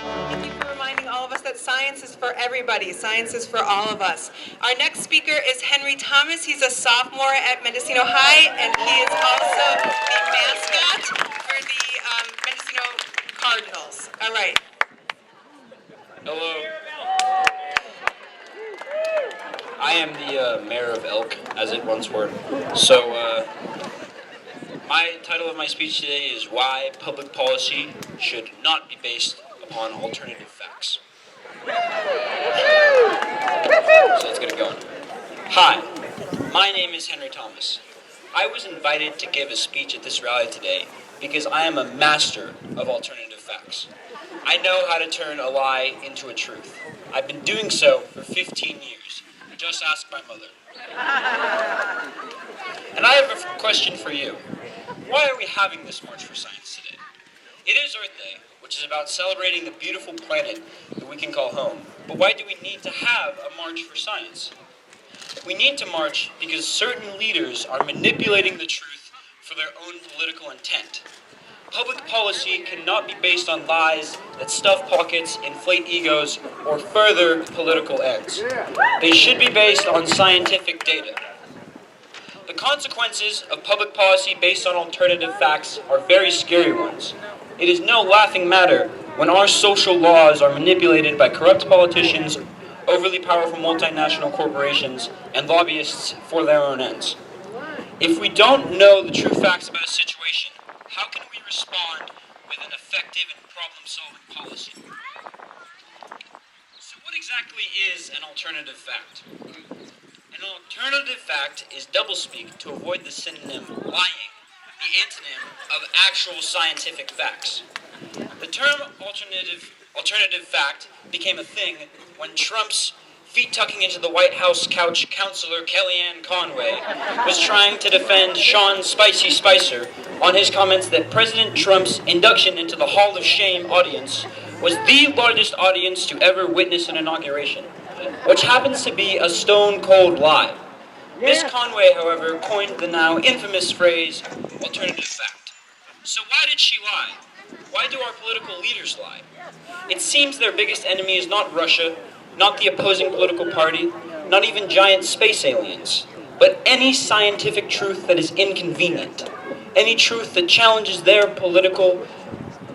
Thank you for reminding all of us that science is for everybody. Science is for all of us. Our next speaker is Henry Thomas. He's a sophomore at Mendocino High, and he is also the mascot for the Mendocino Cardinals. All right. Hello. I am the mayor of Elk, as it once were. So, my title of my speech today is Why Public Policy Should Not Be Based Upon Alternative Facts. So let's get it going. Hi, my name is Henry Thomas. I was invited to give a speech at this rally today because I am a master of alternative facts. I know how to turn a lie into a truth. I've been doing so for 15 years. Just ask my mother. And I have a question for you. Why are we having this March for Science today? It is Earth Day, which is about celebrating the beautiful planet that we can call home. But why do we need to have a March for Science? We need to march because certain leaders are manipulating the truth for their own political intent. Public policy cannot be based on lies that stuff pockets, inflate egos, or further political ends. They should be based on scientific data. The consequences of public policy based on alternative facts are very scary ones. It is no laughing matter when our social laws are manipulated by corrupt politicians, overly powerful multinational corporations, and lobbyists for their own ends. If we don't know the true facts about a situation, how can we respond with an effective and problem-solving policy? So what exactly is an alternative fact? An alternative fact is doublespeak to avoid the synonym lying, the antonym of actual scientific facts. The term alternative fact became a thing when Trump's feet-tucking into the White House couch counselor Kellyanne Conway was trying to defend Sean Spicy Spicer on his comments that President Trump's induction into the Hall of Shame audience was the largest audience to ever witness an inauguration, which happens to be a stone-cold lie. Ms. Conway, however, coined the now infamous phrase, alternative fact. So why did she lie? Why do our political leaders lie? It seems their biggest enemy is not Russia, not the opposing political party, not even giant space aliens, but any scientific truth that is inconvenient, any truth that challenges their political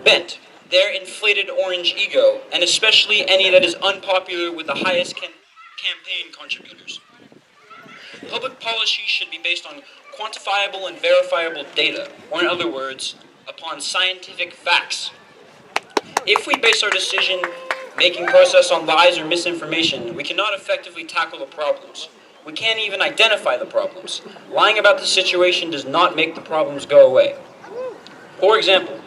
bent, their inflated orange ego, and especially any that is unpopular with the highest campaign contributors. Public policy should be based on quantifiable and verifiable data, or in other words, upon scientific facts. If we base our decision-making process on lies or misinformation, we cannot effectively tackle the problems. We can't even identify the problems. Lying about the situation does not make the problems go away. For example,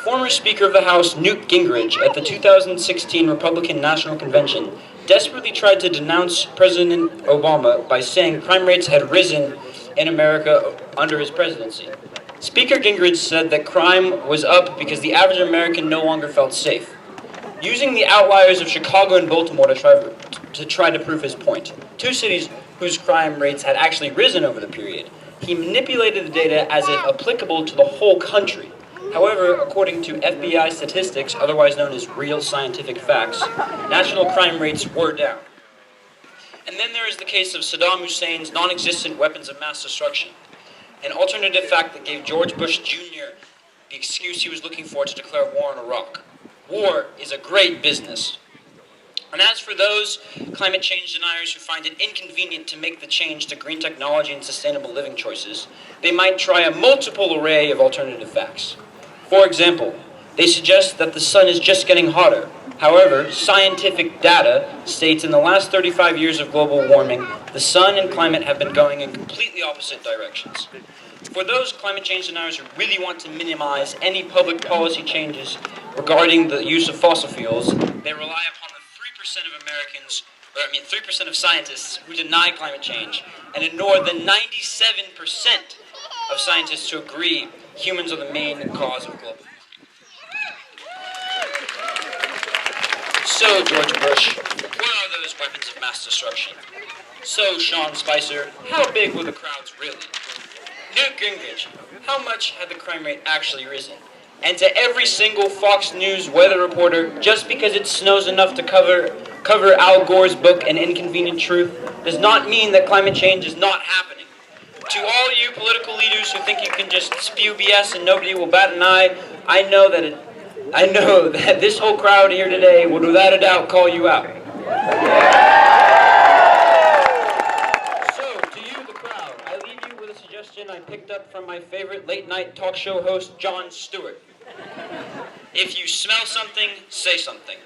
former Speaker of the House Newt Gingrich at the 2016 Republican National Convention desperately tried to denounce President Obama by saying crime rates had risen in America under his presidency. Speaker Gingrich said that crime was up because the average American no longer felt safe, using the outliers of Chicago and Baltimore to try to prove his point, two cities whose crime rates had actually risen over the period. He manipulated the data as if applicable to the whole country. However, according to FBI statistics, otherwise known as real scientific facts, national crime rates were down. And then there is the case of Saddam Hussein's non-existent weapons of mass destruction, an alternative fact that gave George Bush Jr. the excuse he was looking for to declare war on Iraq. War is a great business. And as for those climate change deniers who find it inconvenient to make the change to green technology and sustainable living choices, they might try a multiple array of alternative facts. For example, they suggest that the sun is just getting hotter. However, scientific data states in the last 35 years of global warming, the sun and climate have been going in completely opposite directions. For those climate change deniers who really want to minimize any public policy changes regarding the use of fossil fuels, they rely upon the 3% of Americans, 3% of scientists who deny climate change, and ignore the 97% of scientists who agree humans are the main cause of global warming. So, George Bush, where are those weapons of mass destruction? So, Sean Spicer, how big were the crowds really? Newt Gingrich, how much had the crime rate actually risen? And to every single Fox News weather reporter, just because it snows enough to cover Al Gore's book, An Inconvenient Truth, does not mean that climate change is not happening. To all you political leaders who think you can just spew BS and nobody will bat an eye, I know that this whole crowd here today would without a doubt call you out. So, to you, the crowd, I leave you with a suggestion I picked up from my favorite late-night talk show host, Jon Stewart. If you smell something, say something.